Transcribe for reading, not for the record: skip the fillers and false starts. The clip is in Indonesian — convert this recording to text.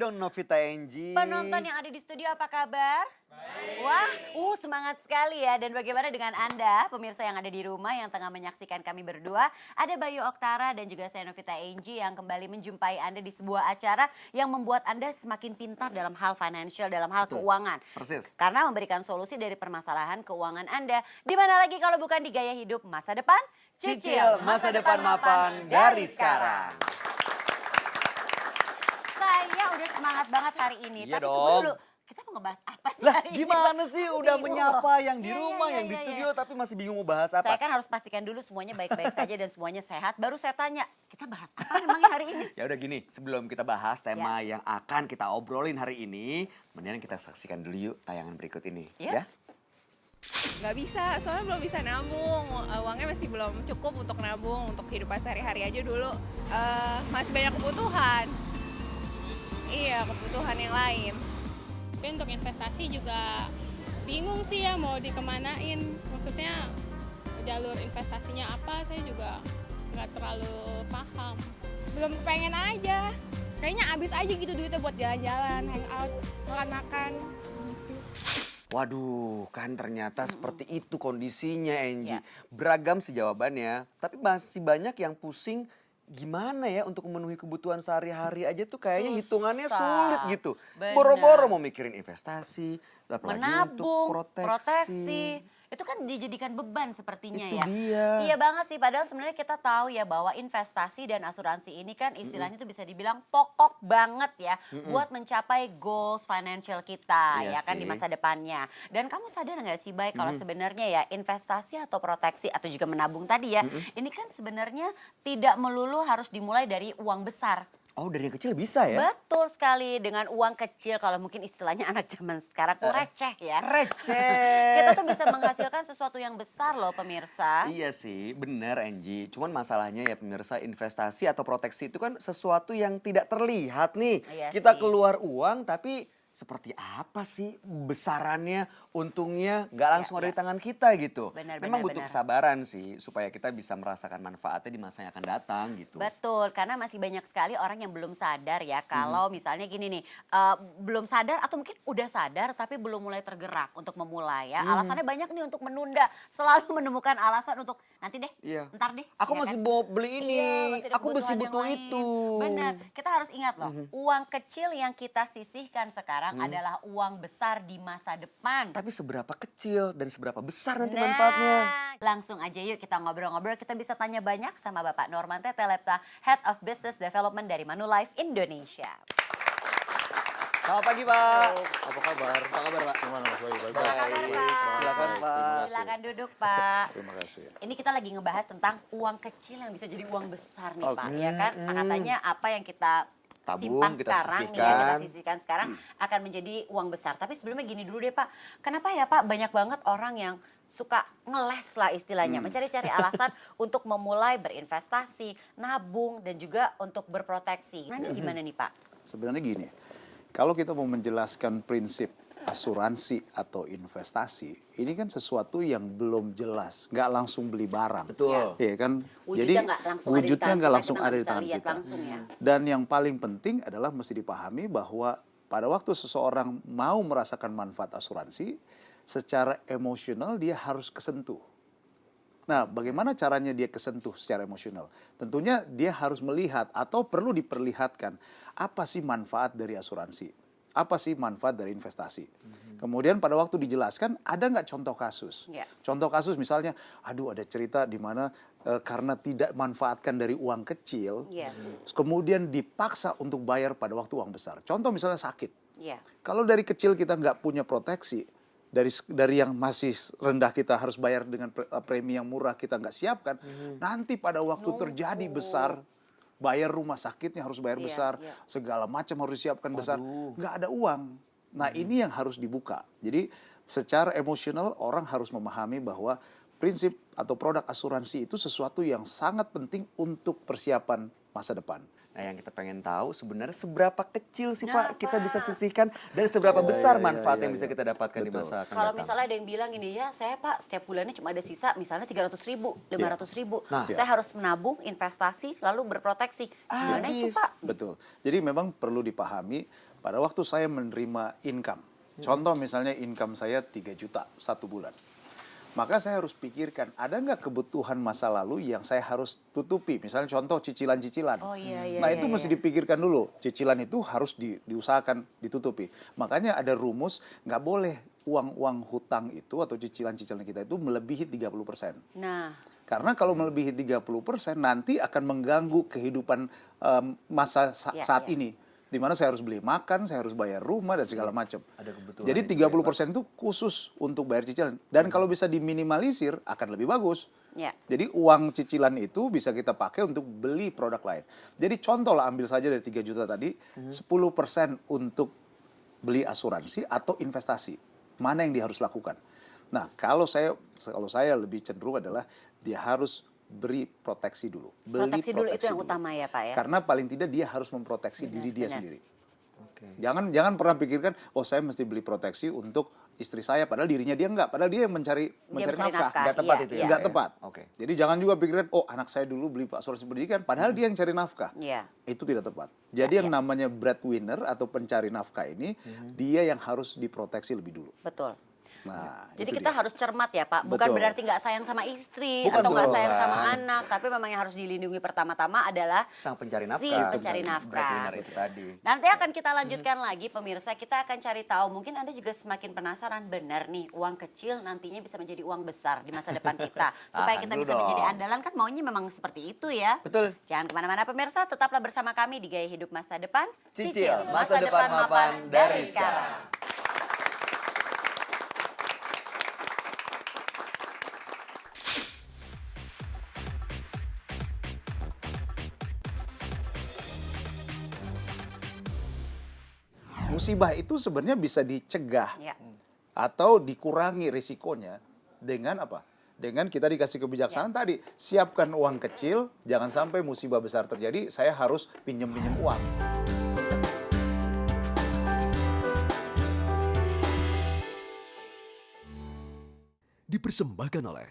dong Novita Enji. Penonton yang ada di studio apa kabar? Baik. Wah, semangat sekali ya. Dan bagaimana dengan Anda, pemirsa yang ada di rumah yang tengah menyaksikan kami berdua. Ada Bayu Oktara dan juga saya Novita Enji yang kembali menjumpai Anda di sebuah acara yang membuat Anda semakin pintar dalam hal financial, dalam hal keuangan. Persis. Karena memberikan solusi dari permasalahan keuangan Anda. Di mana lagi kalau bukan di Gaya Hidup Masa Depan? Cicil masa depan mapan dari sekarang. Saya udah semangat banget hari ini. Iya Tapi dong. tunggu dulu, kita mau ngebahas apa sih Lah hari ini? gimana sih udah Bingung menyapa loh. yang di Iya, rumah, iya, yang di iya, studio iya. tapi masih bingung mau bahas apa. Saya kan harus pastikan dulu semuanya baik-baik saja dan semuanya sehat. Baru saya tanya, kita bahas apa memangnya hari ini? Ya udah gini, sebelum kita bahas tema yang akan kita obrolin hari ini, mendingan kita saksikan dulu yuk tayangan berikut ini. Yuk. Ya. Nggak bisa, soalnya belum bisa nabung. Uangnya masih belum cukup untuk nabung, untuk kehidupan sehari-hari aja dulu. Masih banyak kebutuhan. Iya, kebutuhan yang lain. Tapi untuk investasi juga bingung sih ya mau dikemanain. Maksudnya jalur investasinya apa saya juga nggak terlalu paham. Belum pengen aja. Kayaknya habis aja gitu duitnya buat jalan-jalan, hangout, makan-makan gitu. Waduh, kan ternyata seperti itu kondisinya Enji. Ya. Beragam sih jawabannya, tapi masih banyak yang pusing gimana ya untuk memenuhi kebutuhan sehari-hari aja tuh kayaknya hitungannya Susah. sulit gitu. Benar. Boro-boro mau mikirin investasi, apalagi untuk Menabung, proteksi. proteksi. Itu kan dijadikan beban sepertinya Itu ya. dia. Iya banget sih, padahal sebenarnya kita tahu ya bahwa investasi dan asuransi ini kan istilahnya tuh bisa dibilang pokok banget ya buat mencapai goals financial kita Iya ya kan di sih. masa depannya. Dan kamu sadar nggak sih Bay kalau sebenarnya ya investasi atau proteksi atau juga menabung tadi ya, ini kan sebenarnya tidak melulu harus dimulai dari uang besar. Oh dari yang kecil bisa ya? Betul sekali, dengan uang kecil kalau mungkin istilahnya anak zaman sekarang tuh receh ya. Receh. Kita tuh bisa menghasilkan sesuatu yang besar loh pemirsa. Iya sih, bener Enji. Cuman masalahnya ya pemirsa, investasi atau proteksi itu kan sesuatu yang tidak terlihat nih. Iya Kita sih. keluar uang tapi seperti apa sih besarannya, untungnya nggak langsung ada di tangan kita gitu. Benar, Memang benar, butuh benar. kesabaran sih supaya kita bisa merasakan manfaatnya di masa yang akan datang gitu. Betul, karena masih banyak sekali orang yang belum sadar ya kalau misalnya gini nih, belum sadar atau mungkin udah sadar tapi belum mulai tergerak untuk memulai ya. Alasannya banyak nih untuk menunda, selalu menemukan alasan untuk nanti deh, Iya. ntar deh. Aku ya masih kan? mau beli ini, Iya, masih ada aku masih kebutuhan yang butuh lain. itu. Benar, kita harus ingat loh, uang kecil yang kita sisihkan sekarang adalah uang besar di masa depan. Tapi seberapa kecil dan seberapa besar nanti manfaatnya? Langsung aja yuk kita ngobrol-ngobrol. Kita bisa tanya banyak sama Bapak Norman Tetelepta, Head of Business Development dari Manulife Indonesia. Selamat pagi Pak. Apa kabar? Apa kabar Pak? Gimana Mas Bayu? Baik. Pak? Silakan Pak. Silakan duduk Pak. Terima kasih. Ini kita lagi ngebahas tentang uang kecil yang bisa jadi uang besar nih Pak, Oke. ya kan? Katanya apa yang kita Tabung, simpan kita sekarang nih ya, sisihkan. kita sisihkan sekarang akan menjadi uang besar. Tapi sebelumnya gini dulu deh Pak, kenapa ya Pak banyak banget orang yang suka ngeles lah istilahnya, mencari-cari alasan untuk memulai berinvestasi, nabung dan juga untuk berproteksi. Nah ini gimana nih Pak? Sebenarnya gini, kalau kita mau menjelaskan prinsip asuransi atau investasi, ini kan sesuatu yang belum jelas, nggak langsung beli barang. Betul. Iya kan? Wujudnya nggak langsung ada di wujudnya tangan nggak kita, langsung kita ada nggak di bisa tangan lihat kita. langsung ya. Dan yang paling penting adalah mesti dipahami bahwa pada waktu seseorang mau merasakan manfaat asuransi, secara emosional dia harus kesentuh. Nah, bagaimana caranya dia kesentuh secara emosional? Tentunya dia harus melihat atau perlu diperlihatkan apa sih manfaat dari asuransi. Apa sih manfaat dari investasi? Kemudian pada waktu dijelaskan, ada nggak contoh kasus? Ya. Contoh kasus misalnya, aduh ada cerita di mana karena tidak manfaatkan dari uang kecil, Iya. kemudian dipaksa untuk bayar pada waktu uang besar. Contoh misalnya sakit. Iya. Kalau dari kecil kita nggak punya proteksi, dari yang masih rendah kita harus bayar dengan premi yang murah kita nggak siapkan, nanti pada waktu terjadi besar, bayar rumah sakitnya harus bayar Iya, besar, iya. segala macam harus disiapkan besar, nggak ada uang. Nah ini yang harus dibuka. Jadi secara emosional orang harus memahami bahwa prinsip atau produk asuransi itu sesuatu yang sangat penting untuk persiapan masa depan. Nah yang kita pengen tahu sebenarnya seberapa kecil sih Nah, Pak kita bisa Pak. sisihkan dan seberapa besar iya, manfaat iya, yang bisa iya. kita dapatkan di Betul. masa akan Kalau datang. misalnya ada yang bilang gini, ya saya Pak setiap bulannya cuma ada sisa misalnya 300.000, 500.000. Nah. Saya harus menabung, investasi, lalu berproteksi. Gimana itu Habis. Pak? Betul. Jadi memang perlu dipahami pada waktu saya menerima income, contoh misalnya income saya 3 juta 1 bulan, maka saya harus pikirkan ada nggak kebutuhan masa lalu yang saya harus tutupi, misalnya contoh cicilan-cicilan. Oh iya, Nah iya, itu iya, mesti iya. dipikirkan dulu, cicilan itu harus diusahakan ditutupi. Makanya ada rumus nggak boleh uang hutang itu atau cicilan-cicilan kita itu melebihi 30%. Nah, Karena kalau melebihi 30% nanti akan mengganggu kehidupan masa Ya, saat ya. ini. Di mana saya harus beli makan, saya harus bayar rumah dan segala macam. Ada kebutuhan Jadi itu ya, 30% itu khusus untuk bayar cicilan. Dan kalau bisa diminimalisir akan lebih bagus. ya. Jadi uang cicilan itu bisa kita pakai untuk beli produk lain. Jadi contoh lah, ambil saja dari 3 juta tadi, 10% untuk beli asuransi atau investasi. Mana yang dia harus lakukan? Nah, kalau saya lebih cenderung adalah dia harus beri proteksi dulu. Beli Proteksi dulu itu yang dulu. utama ya Pak ya. Karena paling tidak dia harus memproteksi Benar, diri dia benar. sendiri. Oke. Jangan pernah pikirkan, oh saya mesti beli proteksi untuk istri saya, padahal dirinya dia enggak, padahal dia yang mencari mencari nafkah. nafkah. Nggak tepat Iya, itu ya, iya. Nggak Pak, tepat. Oke. Jadi jangan juga pikirkan, oh anak saya dulu beli asuransi pendidikan, padahal dia yang cari nafkah. Iya. Itu tidak tepat. Jadi yang Iya. namanya breadwinner atau pencari nafkah ini, dia yang harus diproteksi lebih dulu. Betul. Nah, Jadi itu kita dia. harus cermat ya Pak. Bukan Betul. berarti nggak sayang sama istri Bukan, atau nggak betul. sayang sama anak, tapi memang yang harus dilindungi pertama-tama adalah Sang pencari si nafkah. pencari nafkah. Breadwinner itu tadi. Nanti akan kita lanjutkan lagi pemirsa, kita akan cari tahu, mungkin Anda juga semakin penasaran, benar nih uang kecil nantinya bisa menjadi uang besar di masa depan kita. Supaya Tahan kita dulu bisa menjadi dong. andalan, kan maunya memang seperti itu ya. Betul. Jangan kemana-mana pemirsa, tetaplah bersama kami di Gaya Hidup Masa Depan. Cicil masa depan mapan dari sekarang. Musibah itu sebenarnya bisa dicegah Ya. atau dikurangi risikonya dengan apa? Dengan kita dikasih kebijaksanaan tadi, siapkan uang kecil, jangan sampai musibah besar terjadi, saya harus pinjam-pinjam uang. Dipersembahkan oleh